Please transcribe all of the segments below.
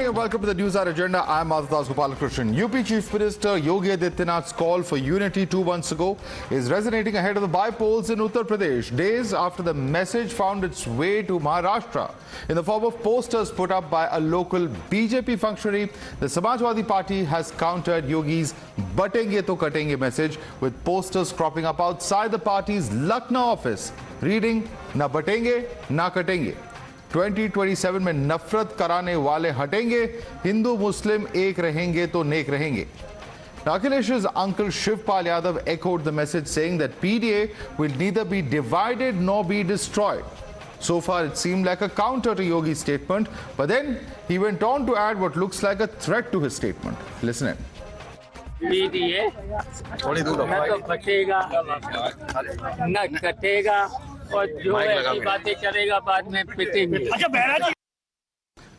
morning and welcome to the Newshour Agenda. I'm Madhavdas G. UP Chief Minister Yogi Adityanath's call for unity 2 months ago is resonating ahead of the by-polls in Uttar Pradesh, days after the message found its way to Maharashtra. In the form of posters put up by a local BJP functionary, the Samajwadi Party has countered Yogi's Batenge-Katenge message with posters cropping up outside the party's Lucknow office, reading, "Na batenge, na katenge." 2027 में नफरत कराने वाले हटेंगे, हिंदू मुस्लिम एक रहेंगे तो नेक रहेंगे. Now, Akhilesh's uncle Shivpal Yadav echoed the message, saying that PDA will neither be divided nor be destroyed. So far, it seemed like a counter to Yogi's statement, but then he went on to add what looks like a threat to his statement. Listen in. PDA न तो बचेगा न कटेगा और जो ऐसी बातें करेगा बाद में पिटेंगे.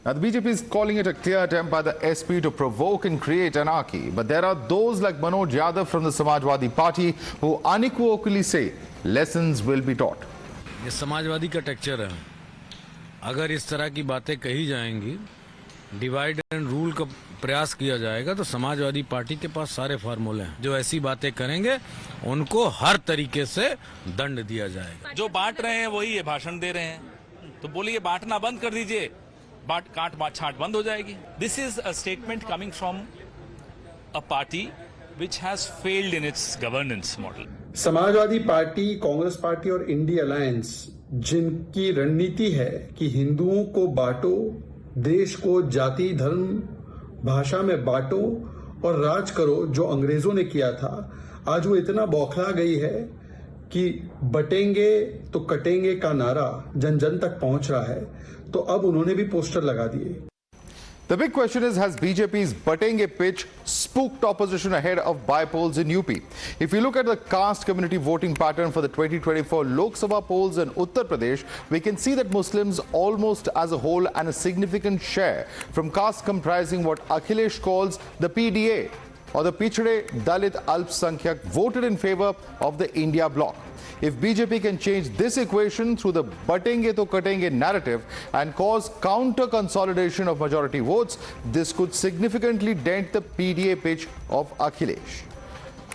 Now, the BJP is calling it a clear attempt by the SP to provoke and create anarchy. But there are those like Manoj Yadav from the Samajwadi Party who unequivocally say lessons will be taught. ये समाजवादी का texture है. अगर इस तरह की बातें कही जाएंगी, डिवाइड एंड रूल का प्रयास किया जाएगा, तो समाजवादी पार्टी के पास सारे फार्मूले हैं. जो ऐसी बातें करेंगे उनको हर तरीके से दंड दिया जाएगा. जो बांट रहे हैं वही ये भाषण दे रहे हैं, तो बोलिए बांटना बंद कर दीजिए, काट छांट बंद हो जाएगी. This is a statement coming from a party which has failed in its governance model. Samajwadi party, Congress party और इंडिया अलायंस जिनकी रणनीति है कि हिंदुओं को बांटो, देश को जाति, धर्म, भाषा में बांटो और राज करो, जो अंग्रेजों ने किया था, आज वो इतना बौखला गई है कि बटेंगे तो कटेंगे का नारा जन जन तक पहुंच रहा है. तो अब उन्होंने भी पोस्टर लगा दिए. The big question is, has BJP's Batenge pitch spooked opposition ahead of by-polls in UP? If you look at the caste community voting pattern for the 2024 Lok Sabha polls in Uttar Pradesh, we can see that Muslims almost as a whole and a significant share from caste comprising what Akhilesh calls the PDA or the Pichhade Dalit Alpsankyak voted in favor of the India bloc. If BJP can change this equation through the Batenge to Katenge narrative and cause counter-consolidation of majority votes, this could significantly dent the PDA pitch of Akhilesh.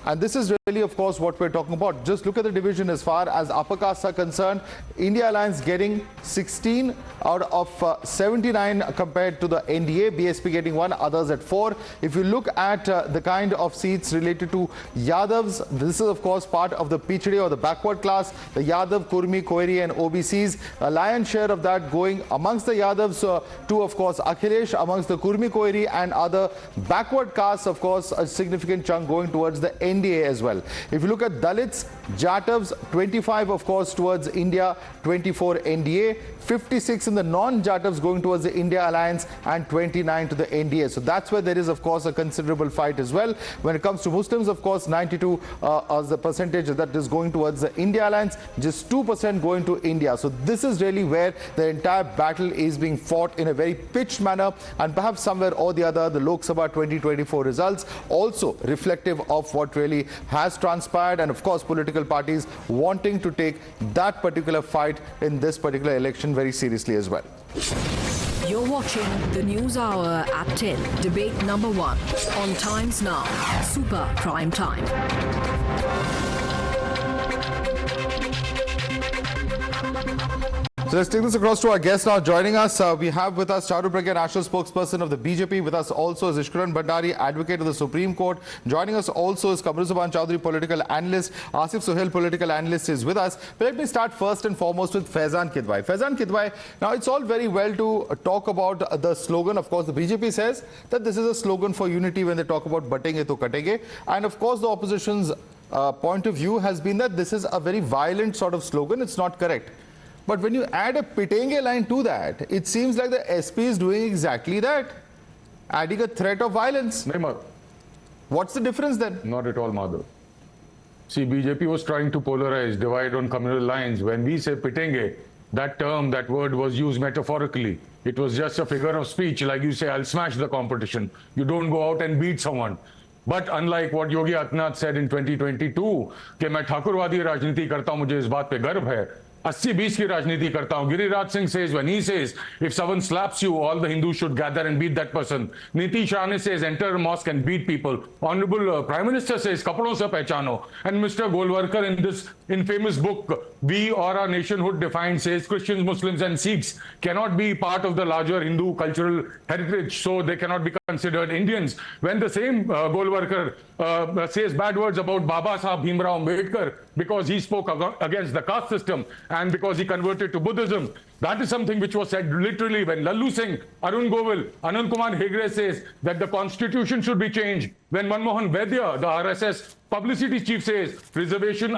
And this is really, of course, what we're talking about. Just look at the division as far as upper castes are concerned. India Alliance getting 16 out of 79 compared to the NDA, BSP getting 1, others at 4. If you look at the kind of seats related to Yadavs, this is, of course, part of the Pichhade or the backward class, the Yadav, Kurmi, Koiri and OBCs. A lion's share of that going amongst the Yadavs to, of course, Akhilesh, amongst the Kurmi, Koiri and other backward castes, of course, a significant chunk going towards the NDA as well. If you look at Dalits, Jatavs, 25 of course towards India, 24 NDA, 56 in the non-Jatavs going towards the India Alliance and 29 to the NDA. So that's where there is of course a considerable fight as well. When it comes to Muslims, of course 92 as the percentage that is going towards the India Alliance, just 2% going to India. So this is really where the entire battle is being fought in a very pitched manner, and perhaps somewhere or the other the Lok Sabha 2024 results also reflective of what really has transpired, and of course political parties wanting to take that particular fight in this particular election very seriously as well. You're watching the News Hour at 10, debate number 1 on Times Now, Super Prime Time. So let's take this across to our guest now. Joining us, we have with us Charu Pragya, national spokesperson of the BJP. With us also is Ishkaran Bhandari, advocate of the Supreme Court. Joining us also is Kamruzaban Chowdhury, political analyst. Asif Sohail, political analyst, is with us. But let me start first and foremost with Faizan Kidwai. Faizan Kidwai, now it's all very well to talk about the slogan. Of course, the BJP says that this is a slogan for unity when they talk about Batenge to Katenge. And of course, the opposition's point of view has been that this is a very violent sort of slogan. It's not correct. But when you add a Pitenge line to that, it seems like the SP is doing exactly that, adding a threat of violence. What's the difference then? Not at all, Madhav. See, BJP was trying to polarize, divide on communal lines. When we say Pitenge, that term, that word was used metaphorically. It was just a figure of speech, like you say, I'll smash the competition. You don't go out and beat someone. But unlike what Yogi Adityanath said in 2022, कि मैं ठाकुरवादी राजनीति करता हूं, मुझे इस बात पे गर्व है, 80-20 की राजनीति करता हूं. Giriraj Singh says, when he says, if someone slaps you, all the Hindus should gather and beat that person. Nitish Rane says, enter a mosque and beat people. Honorable Prime Minister says, kapadon se pehchano. And Mr. Golwalkar in this infamous book, We or Our Nationhood Defined, says Christians, Muslims and Sikhs cannot be part of the larger Hindu cultural heritage, so they cannot be considered Indians. When the same Golwalkar says bad words about Baba Sahib Bhimrao Ambedkar because he spoke against the caste system and because he converted to Buddhism. That is something which was said literally when Lallu Singh, Arun Govil, Anand Kumar Hegre says that the constitution should be changed. When Manmohan Vaidya, the RSS publicity chief, says reservation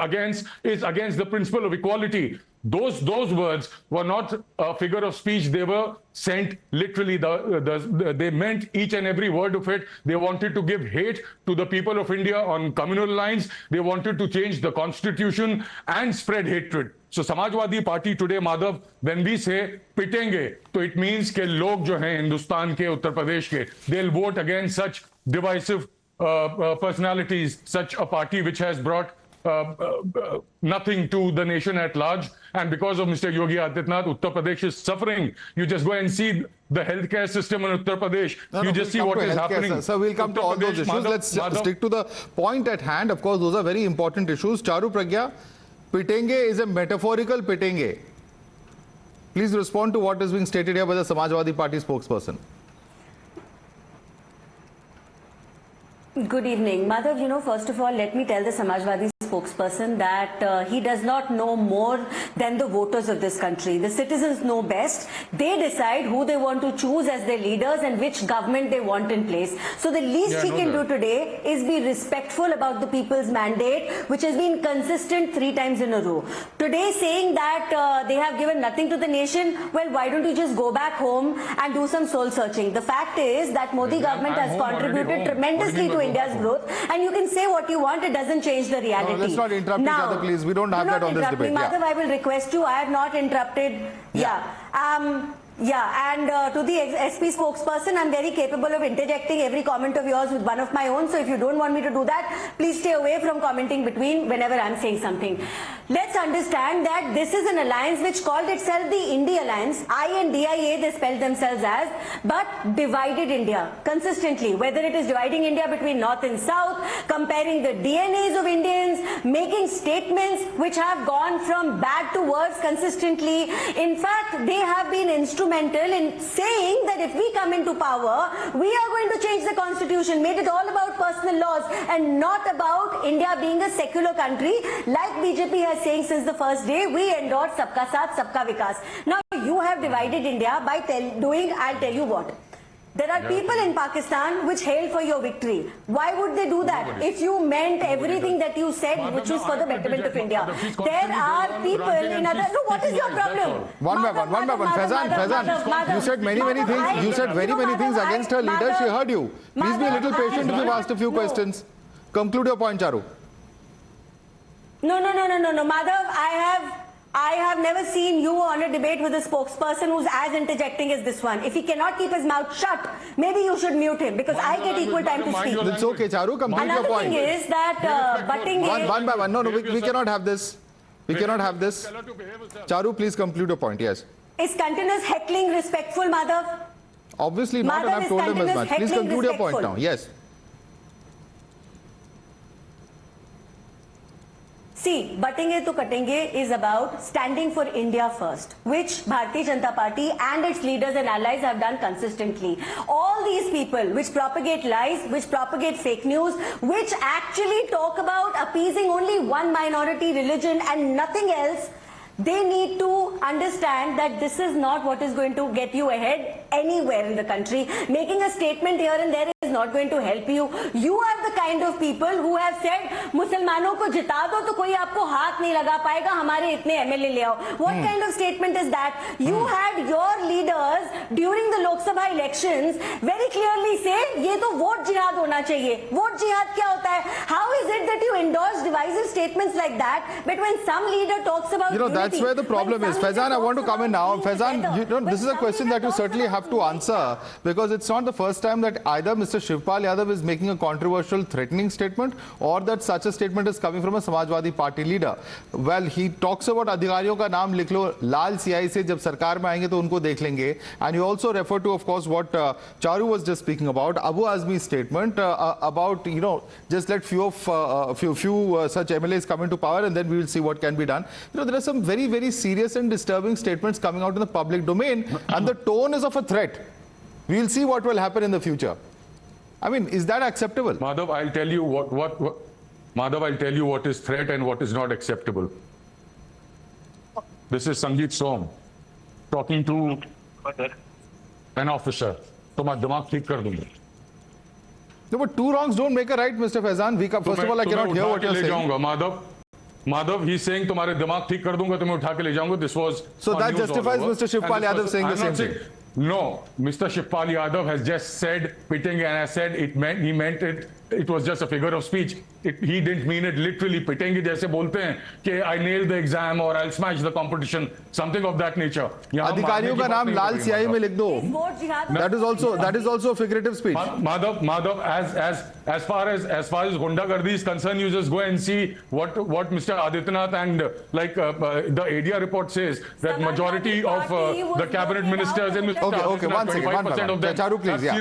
is against the principle of equality. Those words were not a figure of speech. They were sent literally. They meant each and every word of it. They wanted to give hate to the people of India on communal lines. They wanted to change the constitution and spread hatred. So Samajwadi Party today, Madhav, when we say pitenge, so it means ke log jo hain Hindustan ke, Uttar Pradesh ke, they'll vote against such divisive personalities, such a party which has brought nothing to the nation at large. And because of Mr. Yogi Adityanath, Uttar Pradesh is suffering. You just go and see the healthcare system in Uttar Pradesh. You just see what is happening. So we'll come to all those issues. Let's stick to the point at hand. Of course, those are very important issues. Charu Pragya, Pitenge is a metaphorical Pitenge. Please respond to what is being stated here by the Samajwadi Party spokesperson. Good evening. Madhav, first of all, let me tell the Samajwadi spokesperson that he does not know more than the voters of this country. The citizens know best. They decide who they want to choose as their leaders and which government they want in place. So the least he can do today is be respectful about the people's mandate, which has been consistent 3 times in a row. Today saying that they have given nothing to the nation, well, why don't you just go back home and do some soul searching? The fact is that Modi government has contributed tremendously to India's growth, and you can say what you want, it doesn't change the reality. No, let's not interrupt each other, please. We don't have that on this debate. Madhav, I will request you. I have not interrupted. And to the SP spokesperson, I'm very capable of interjecting every comment of yours with one of my own. So if you don't want me to do that, please stay away from commenting between whenever I'm saying something. Let's understand that this is an alliance which called itself the India Alliance. I and DIA, they spelled themselves as, but divided India consistently. Whether it is dividing India between North and South, comparing the DNAs of Indians, making statements which have gone from bad to worse consistently. In fact, they have been instrumental in saying that if we come into power, we are going to change the constitution, made it all about personal laws and not about India being a secular country. Like BJP has saying since the first day, we endorse Sabka Saath, Sabka Vikas. Now you have divided India by I'll tell you what. There are people in Pakistan which hail for your victory. Why would they do that? If you meant everything that you said, which was for the betterment of India. There are people in other... No, what is your problem? One by one. Faizan, you said many things. You said very many things against her leader. She heard you. Please be a little patient if you've asked a few questions. Conclude your point, Charu. No. Madhav, I have never seen you on a debate with a spokesperson who's as interjecting as this one. If he cannot keep his mouth shut, maybe you should mute him because I get equal time to speak. It's okay, Charu. Complete your point. Another thing is that Batenge... One by one. No, we cannot have this. We cannot have this. Charu, please conclude your point. Yes. Is continuous heckling respectful, Madhav? Obviously not, and I've told him as much. Please conclude your point now. Yes. See, Batenge-Katenge is about standing for India first, which Bharatiya Janata Party and its leaders and allies have done consistently. All these people which propagate lies, which propagate fake news, which actually talk about appeasing only one minority religion and nothing else, they need to understand that this is not what is going to get you ahead anywhere in the country. Making a statement here and there is not going to help you. You are the kind of people who have said, Muslimanों को जिता दो तो कोई आपको हाथ नहीं लगा पाएगा, हमारे इतने MLA ले आओ. What kind of statement is that? You had your leaders during the Lok Sabha elections very clearly say, ये तो vote jihad होना चाहिए. Vote jihad क्या होता है? How is it that you endorse divisive statements like that? But when some leader talks about that's where the problem is. Faizan, I want to come in now. Faizan, this is a question that you certainly have to answer because it's not the first time that either Mr. Shivpal Yadav is making a controversial, threatening statement, or that such a statement is coming from a Samajwadi Party leader? Well, he talks about अधिकारियों का नाम लिख लो लाल स्याही से जब सरकार में आएंगे तो उनको देख लेंगे. And you also refer to, of course, what Charu was just speaking about, Abu Azmi's statement about, just let few such MLAs come into power and then we will see what can be done. There are some very, very serious and disturbing statements coming out in the public domain, and the tone is of a threat. We will see what will happen in the future. I mean, is that acceptable? Madhav, I'll tell you Madhav, I'll tell you what is threat and what is not acceptable. This is Sangeet Som talking to an officer. So my dimag theek kar dunga. No, but two wrongs don't make a right, Mr. Faizan. First of all, I cannot hear what you're saying. Madhav, he's saying तुम्हारे दिमाग ठीक कर दूंगा, तुम्हें उठा के ले जाऊंगा. This was so that justifies Mr. Shivpal Yadav saying the same thing. No, Mr. Shivpal Yadav has just said Pitenge, and I said he meant it. It was just a figure of speech. He didn't mean it literally. Pitenge जैसे बोलते हैं कि I nailed the exam or I'll smash the competition, something of that nature. अधिकारियों का नाम लाल स्याही में लिख दो. That is also a figurative speech. Madhav, as far as Gundagardi is concerned, you just go and see what Mr. Adityanath and the ADR report says that majority of the cabinet ministers and Mr. Okay, 25% of them Charu, please, have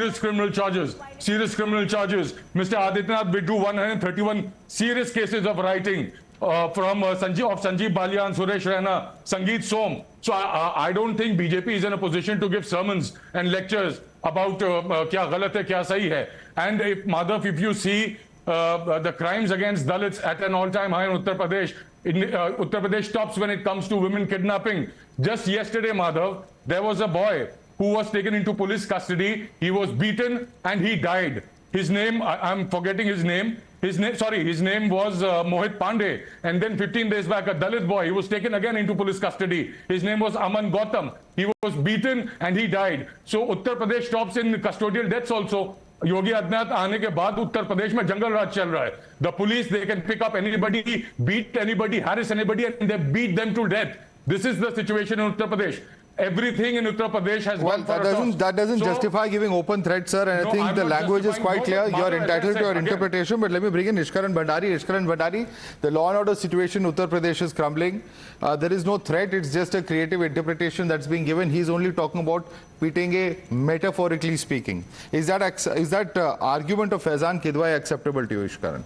serious criminal charges. Mr. Adityanath withdrew 131 serious cases of writing from Sanjeev Balyan, Suresh Raina, Sangeet Som. So I don't think BJP is in a position to give sermons and lectures about kya galat hai, kya sahi hai. And Madhav, if you see the crimes against Dalits at an all-time high in Uttar Pradesh, Uttar Pradesh tops when it comes to women kidnapping. Just yesterday, Madhav, there was a boy who was taken into police custody. He was beaten and he died. His name, I'm forgetting his name. His name was Mohit Pandey. And then 15 days back, a Dalit boy, he was taken again into police custody. His name was Aman Gautam. He was beaten and he died. So Uttar Pradesh tops in custodial deaths also. Yogi Adityanath आने के बाद उत्तर प्रदेश में जंगल राज चल रहा है. The police, they can pick up anybody, beat anybody, harass anybody, and they beat them to death. This is the situation in Uttar Pradesh. Everything in Uttar Pradesh has gone for a toss. That doesn't justify giving open threats, sir. And I think the language is quite clear. You are entitled to your interpretation. But let me bring in Ishkaran Bhandari. The law and order situation in Uttar Pradesh is crumbling. There is no threat. It's just a creative interpretation that's being given. He's only talking about Pitenge, metaphorically speaking. Is that argument of Faizan Kidwai acceptable to you, Ishkaran?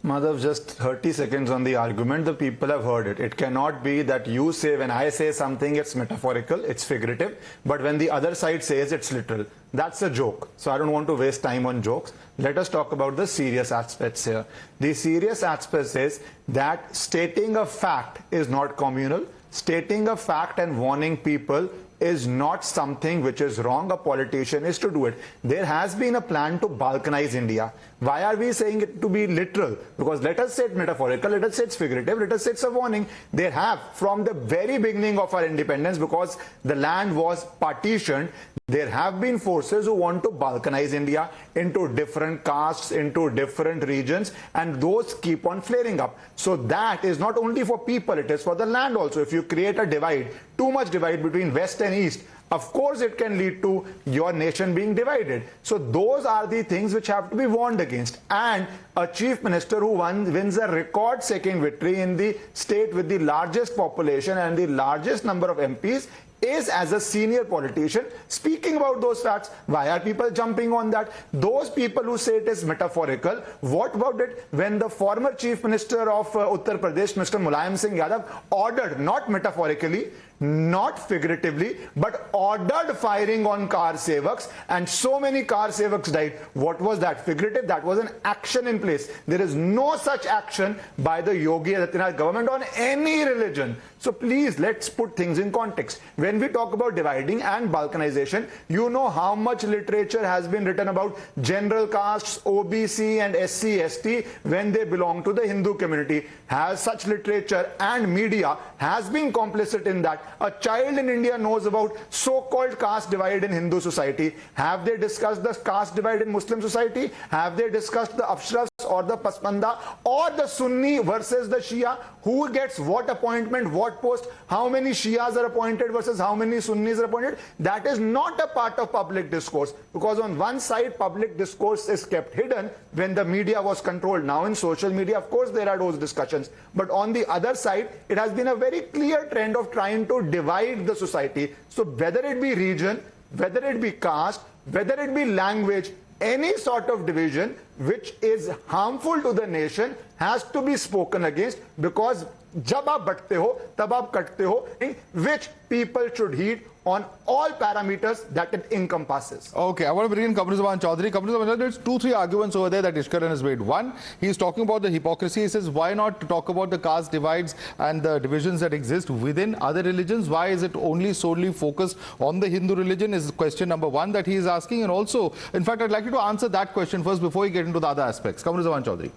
Madhav, just 30 seconds on the argument. The people have heard it. It cannot be that you say, when I say something, it's metaphorical, it's figurative, but when the other side says it's literal. That's a joke. So I don't want to waste time on jokes. Let us talk about the serious aspects here. The serious aspect is that stating a fact is not communal. Stating a fact and warning people is not something which is wrong. A politician is to do it. There has been a plan to Balkanize India. Why are we saying it to be literal? Because let us say it's metaphorical, let us say it's figurative, let us say it's a warning. They have, from the very beginning of our independence, because the land was partitioned, there have been forces who want to Balkanize India into different castes, into different regions, and those keep on flaring up. So that is not only for people, it is for the land also. If you create a divide, too much divide between West and East, of course it can lead to your nation being divided. So those are the things which have to be warned against. And a chief minister who wins a record-setting victory in the state with the largest population and the largest number of MPs is, as a senior politician, speaking about those facts. Why are people jumping on that? Those people who say it is metaphorical, what about it when the former chief minister of Uttar Pradesh, Mr. Mulayam Singh Yadav, ordered, not metaphorically, not figuratively, but ordered firing on car sevaks, and so many car sevaks died. What was that? Figurative? That was an action in place. There is no such action by the Yogi Adityanath government on any religion. So please, let's put things in context. When we talk about dividing and Balkanization, you know how much literature has been written about general castes, OBC and SC, ST when they belong to the Hindu community. Has such literature and media has been complicit in that. A child in India knows about so-called caste divide in Hindu society. Have they discussed the caste divide in Muslim society? Have they discussed the Afshrafs or the Pasmanda or the Sunni versus the Shia? Who gets what appointment, what post? How many Shias are appointed versus how many Sunnis are appointed? That is not a part of public discourse, because on one side public discourse is kept hidden when the media was controlled. Now in social media, of course, there are those discussions. But on the other side, it has been a very clear trend of trying to divide the society. So whether it be region, whether it be caste, whether it be language, any sort of division which is harmful to the nation has to be spoken against, because जब आप बढ़ते हो तब आप कटते हो, which people should heed on all parameters that it encompasses. Okay, I want to bring in Kamru Zaman Chaudhary. Kamru Zaman Chaudhary, there's 2-3 arguments over there that Ishkaran has made. One, he's talking about the hypocrisy. He says, why not talk about the caste divides and the divisions that exist within other religions? Why is it only solely focused on the Hindu religion is question number one that he is asking. And also, in fact, I'd like you to answer that question first before we get into the other aspects. Kamru Zaman Chaudhary.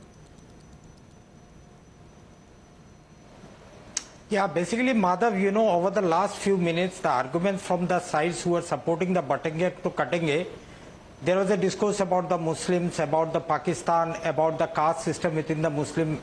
Yeah, basically, Madhav, you know, over the last few minutes, the arguments from the sides who are supporting the Batenge-Katenge, there was a discourse about the Muslims, about the Pakistan, about the caste system within the Muslim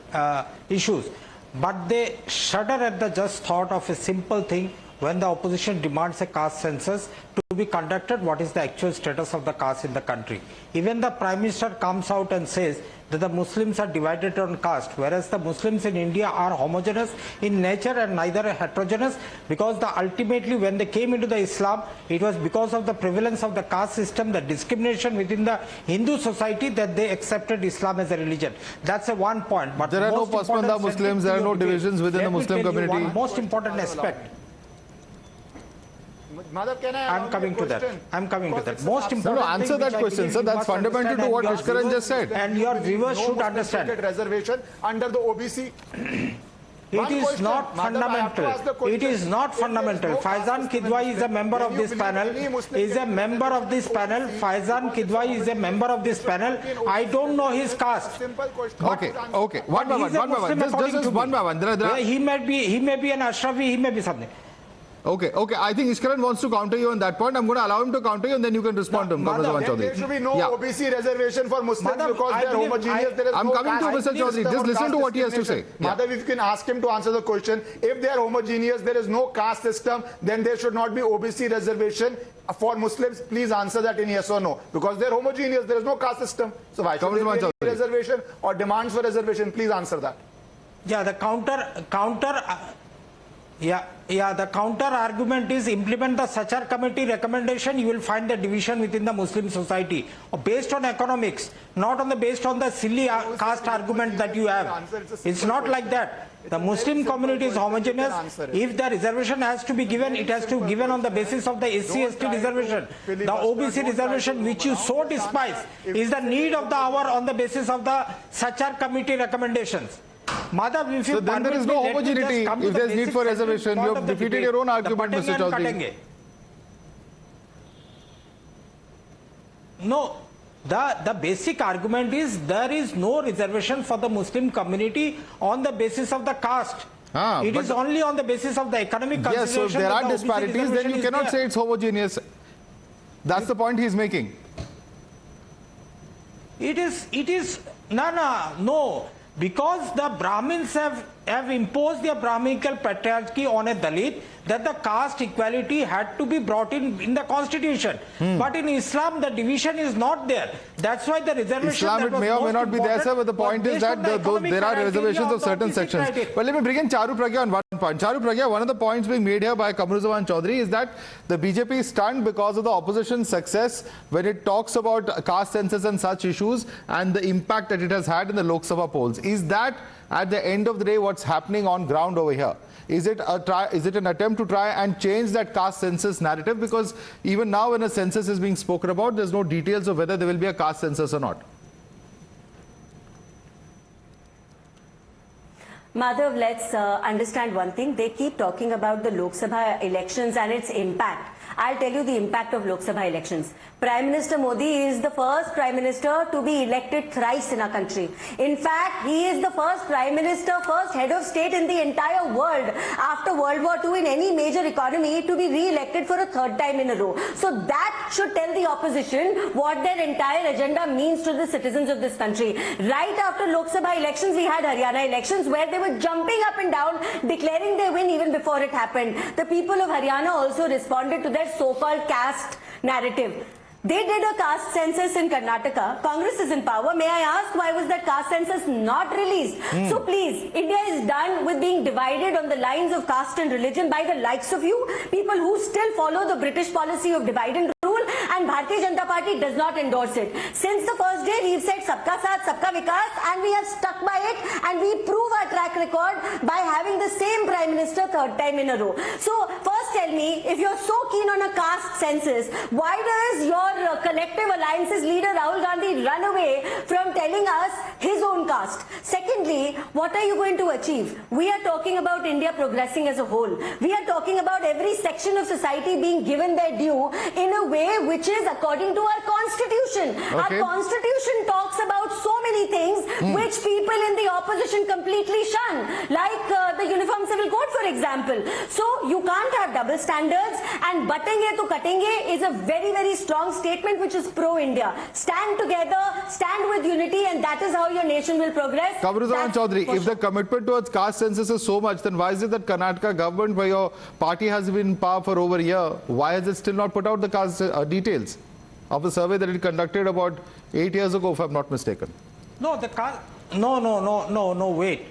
issues. But they shudder at the just thought of a simple thing when the opposition demands a caste census to be conducted, what is the actual status of the caste in the country. Even the Prime Minister comes out and says that the Muslims are divided on caste, whereas the Muslims in India are homogeneous in nature and neither heterogeneous, because ultimately when they came into the Islam, it was because of the prevalence of the caste system, the discrimination within the Hindu society, that they accepted Islam as a religion. That's a one point. But there are no Pasmanda Muslims, there are no divisions within the Muslim community. One most important aspect. Madhav, can I I'm coming to that. I'm coming to that. Most important. No, answer that question, sir. That's fundamental to what Ishkaran just said. And your viewers should understand. Reservation under the OBC. It is not fundamental. It is not fundamental. Faizan Kidwai is a member of this panel. Is a member of this panel. Faizan Kidwai is a member of this panel. I don't know his caste. Okay. One by one. Just one by one. He may be an Ashrafi. He may be something. Okay. I think Ishkaran wants to counter you on that point. I'm going to allow him to counter you, and then you can respond to him. There should be no OBC reservation for Muslims because they are homogeneous. I'm coming to Mr. Chaudhary. Just listen to what he has to say. Madhav, if you can ask him to answer the question, if they are homogeneous, there is no caste system, then there should not be OBC reservation for Muslims. Please answer that in yes or no. Because they are homogeneous, there is no caste system. So why should there be reservation or demands for reservation? Please answer that. Yeah, the the counter argument is implement the Sachar committee recommendation. You will find the division within the Muslim society based on economics, not based on the silly caste argument that you have. It's not like that. The Muslim community is homogeneous. If the reservation has to be given, it has to be given on the basis of the SC/ST reservation. The OBC reservation, which you so despise, is the need of the hour on the basis of the Sachar committee recommendations. Madhav, if you so then there is no homogeneity. If there is need for reservation, you have defeated your own argument, Mr. Chaudhary. No, the basic argument is there is no reservation for the Muslim community on the basis of the caste. It is only on the basis of the economic consideration. Yes, so if there are disparities, then you cannot say it's homogeneous. That's the point he is making. It is no. Because the Brahmins have imposed their Brahminical patriarchy on a Dalit, that the caste equality had to be brought in the constitution. But in Islam, the division is not there. That's why the reservation. Islam, it may or may not be there, sir, but the point is that there are reservations of certain sections. But let me bring in Charu Pragya on one point. Charu Pragya, one of the points being made here by Kamru Zaman Chaudhary is that the BJP is stunned because of the opposition's success when it talks about caste census and such issues and the impact that it has had in the Lok Sabha polls. Is that, at the end of the day, what's happening on ground over here? Is it an attempt to try and change that caste census narrative? Because even now when a census is being spoken about, there's no details of whether there will be a caste census or not. Madhav, let's understand one thing. They keep talking about the Lok Sabha elections and its impact. I'll tell you the impact of Lok Sabha elections. Prime Minister Modi is the first Prime Minister to be elected thrice in our country. In fact, he is the first Prime Minister, first head of state in the entire world after World War II in any major economy to be re-elected for a third time in a row. So that should tell the opposition what their entire agenda means to the citizens of this country. Right after Lok Sabha elections, we had Haryana elections where they were jumping up and down, declaring their win even before it happened. The people of Haryana also responded to their so-called caste narrative. They did a caste census in Karnataka. Congress is in power. May I ask, why was that caste census not released? So please, India is done with being divided on the lines of caste and religion by the likes of you, people who still follow the British policy of divide and rule, and Bharatiya Janata Party does not endorse it. Since the first day, we've said Sabka Saath, Sabka Vikas, and we have stuck by it, and we prove our track record by having the same Prime Minister third time in a row. So first tell me, if you're so keen on a caste census, why does your collective alliances leader Rahul Gandhi run away from telling us his own caste? Secondly, what are you going to achieve? We are talking about India progressing as a whole. We are talking about every section of society being given their due in a way which is according to our constitution. Okay. Our constitution talks about so many things which people in the opposition completely shun, like the Uniform Civil Code, for example. So you can't have double standards, and Batenge to Katenge is a very, very strong statement which is pro-India. Stand together, stand with unity, and that is how your nation will progress. Kamruzaman Chaudhary, if the commitment towards caste census is so much, then why is it that Karnataka government, where your party has been in power for over a year, why has it still not put out the caste details of the survey that it conducted about 8 years ago, if I'm not mistaken? No, wait.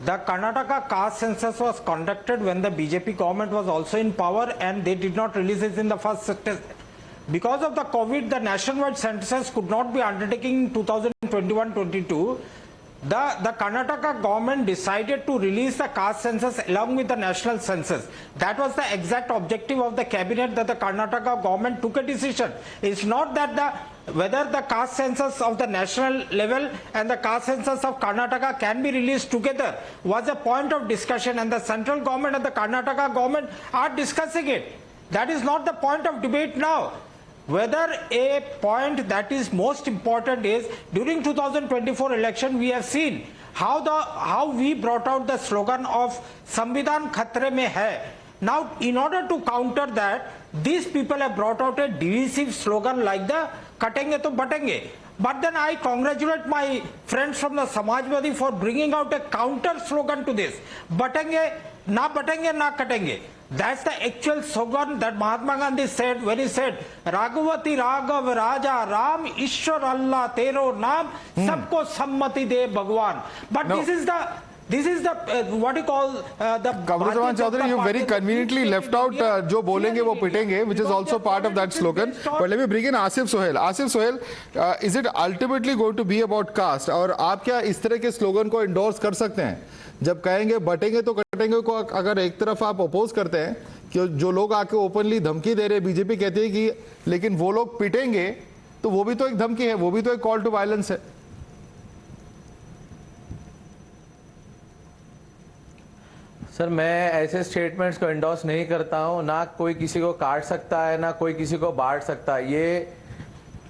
The Karnataka caste census was conducted when the BJP government was also in power, and they did not release it in the first test. Because of the COVID, the nationwide census could not be undertaken in 2021-22. The Karnataka government decided to release the caste census along with the national census. That was the exact objective of the cabinet, that the Karnataka government took a decision. It's not that whether the caste census of the national level and the caste census of Karnataka can be released together was a point of discussion, and the central government and the Karnataka government are discussing it. That is not the point of debate now. Whether a point that is most important is, during 2024 election, we have seen how we brought out the slogan of Samvidhan Khatre Mein Hai. Now, in order to counter that, these people have brought out a divisive slogan like the Katenge to Batenge. But then I congratulate my friends from the Samajwadi for bringing out a counter slogan to this. Batenge, na Katenge. That's the actual slogan that Mahatma Gandhi said when he said, Raghuvati Raghav Raja Ram Ishwar Allah Tero Naam Sabko Sammati De Bhagwan. But no. This is the what you call the Kamruzaman Chaudhary, you very conveniently left out Jo Bolenge Wo Pitenge, which is also part of that slogan. But let me bring in Asif Sohail. Asif Sohail, is it ultimately going to be about caste? और आप क्या इस तरह के slogan को endorse कर सकते हैं? जब कहेंगे बटेंगे तो कटेंगे को अगर एक तरफ आप अपोज करते हैं कि जो लोग आके ओपनली धमकी दे रहे हैं, बीजेपी कहती है कि लेकिन वो लोग पिटेंगे, तो वो भी तो एक धमकी है, वो भी तो एक कॉल टू वायलेंस है. सर, मैं ऐसे स्टेटमेंट्स को एंडोर्स नहीं करता हूं. ना कोई किसी को काट सकता है, ना कोई किसी को बांट सकता है. ये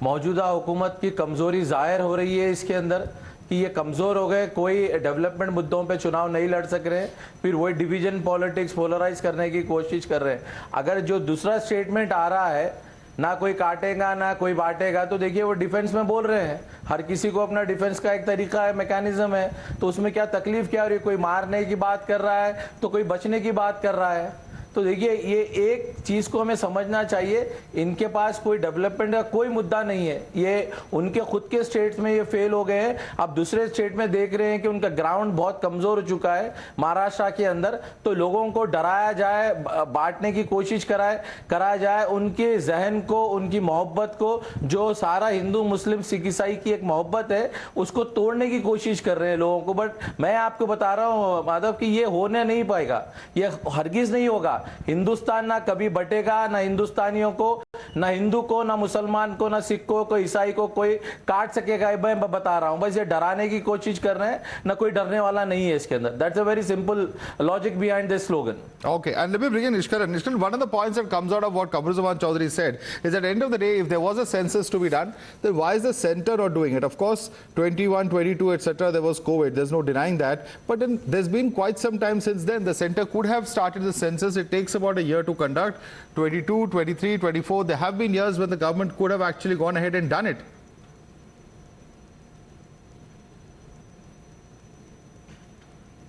मौजूदा हुकूमत की कमजोरी जाहिर हो रही है इसके अंदर कि ये कमजोर हो गए, कोई डेवलपमेंट मुद्दों पे चुनाव नहीं लड़ सक रहे, फिर वही डिवीजन पॉलिटिक्स पोलराइज करने की कोशिश कर रहे हैं. अगर जो दूसरा स्टेटमेंट आ रहा है, ना कोई काटेगा ना कोई बांटेगा, तो देखिए वो डिफेंस में बोल रहे हैं. हर किसी को अपना डिफेंस का एक तरीका है, मैकेनिज्म है, तो उसमें क्या तकलीफ क्या हो रही है? कोई मारने की बात कर रहा है तो कोई बचने की बात कर रहा है. तो देखिए ये एक चीज को हमें समझना चाहिए, इनके पास कोई डेवलपमेंट का कोई मुद्दा नहीं है. ये उनके खुद के स्टेट्स में ये फेल हो गए हैं. अब दूसरे स्टेट में देख रहे हैं कि उनका ग्राउंड बहुत कमजोर हो चुका है महाराष्ट्र के अंदर, तो लोगों को डराया जाए, बांटने की कोशिश कराया जाए, उनके जहन को, उनकी मोहब्बत को, जो सारा हिंदू मुस्लिम सिख ईसाई की एक मोहब्बत है, उसको तोड़ने की कोशिश कर रहे हैं लोगों को. बट मैं आपको बता रहा हूँ माधव कि ये होने नहीं पाएगा, ये हरगिज नहीं होगा. हिंदुस्तान ना कभी बटेगा, ना हिंदुस्तानियों को ना हिंदू को, ना मुसलमान को, ना सिख को, कोई ईसाई को कोई काट सकेगा। मैं बता रहा हूं, बस ये डराने की कोशिश कर रहे हैं, ना कोई डरने वाला नहीं है इसके अंदर। That's a very simple logic behind this slogan. Okay, and let me bring in Ishkaran. Ishkaran, one of the points that comes out of what Kamruzaman Chaudhary said is at the end of the day, if there was a census to be done, then why is the center not doing it? Of course, 21, 22, etc., there was COVID. There's no denying that. But then there's been quite some time since then. The center could have started the census. It takes about a year to conduct. 22, 23, 24. There have been years when the government could have actually gone ahead and done it.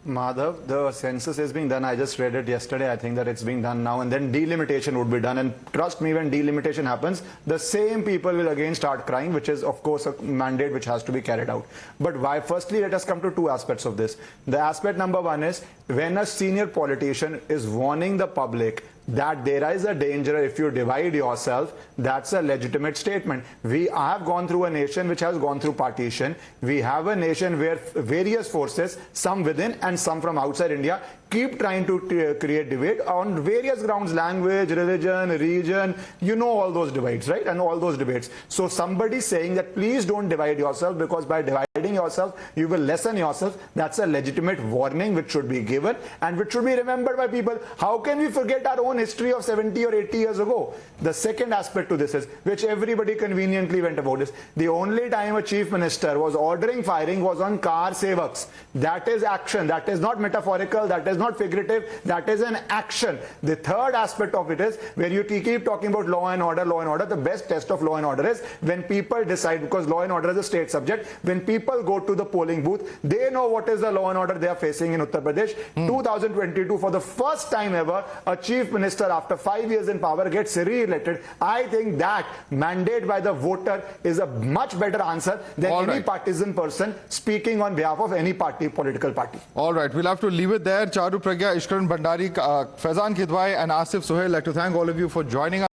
Madhav, the census is being done. I just read it yesterday. I think that it's being done now, and then delimitation would be done. And trust me, when delimitation happens, the same people will again start crying, which is, of course, a mandate which has to be carried out. But why? Firstly, let us come to two aspects of this. The aspect number one is when a senior politician is warning the public that there is a danger if you divide yourself, that's a legitimate statement. We have gone through a nation which has gone through partition. We have a nation where various forces, some within and some from outside India, keep trying to create debate on various grounds, language, religion, region, you know all those divides, right? And all those debates. So somebody saying that please don't divide yourself because by dividing yourself, you will lessen yourself. That's a legitimate warning which should be given and which should be remembered by people. How can we forget our own history of 70 or 80 years ago? The second aspect to this is, which everybody conveniently went about, is the only time a chief minister was ordering firing was on car sevaks. That is action. That is not metaphorical. That is not figurative. That is an action. The third aspect of it is where you keep talking about law and order, law and order. The best test of law and order is when people decide, because law and order is a state subject, when people go to the polling booth, they know what is the law and order they are facing in Uttar Pradesh. 2022, for the first time ever, a chief minister after 5 years in power gets re-elected. I think that mandate by the voter is a much better answer than any partisan person speaking on behalf of any party, political party. All right, we'll have to leave it there. Charu Pragya, Ishkaran Bhandari, Faizan Kidwai and Asif Sohail, I'd like to thank all of you for joining us.